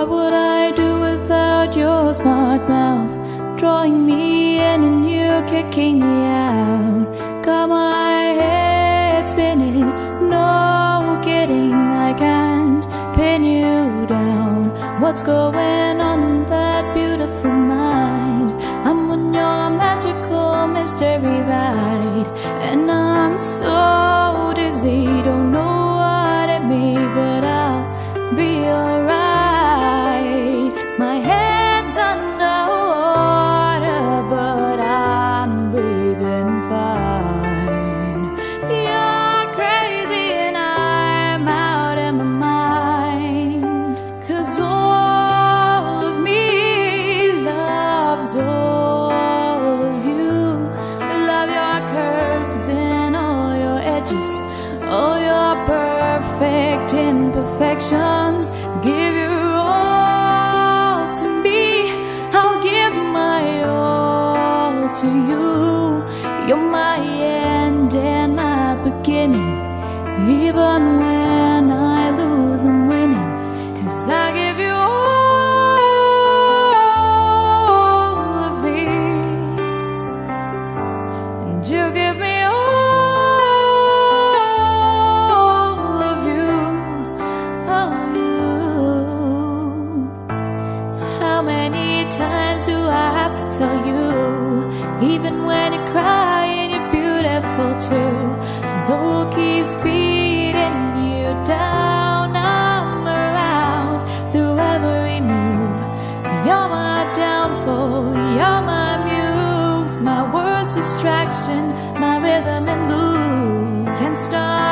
What would I do without your smart mouth, drawing me in and you kicking me out? Got my head spinning, no kidding, I can't pin you down. What's going on in that beautiful mind? I'm on your magical mystery ride, and I'm so dizzy, don't know what it means, but I'll be alright. My head's underwater, but I'm breathing fine. You're crazy and I'm out of my mind, 'cause all of me loves all of you. Love your curves and all your edges, all your perfect imperfections. Give your all to me, I'll give my all to you. You're my end and my beginning, even when I lose I'm winning, 'cause I give you all of me, and you give me all of you, oh you. How many times do I have to tell you, even when you're crying you're beautiful too? The world keeps beating you down, I'm around through every move. You're my downfall, you're my muse, my worst distraction, my rhythm and blues. Can't stop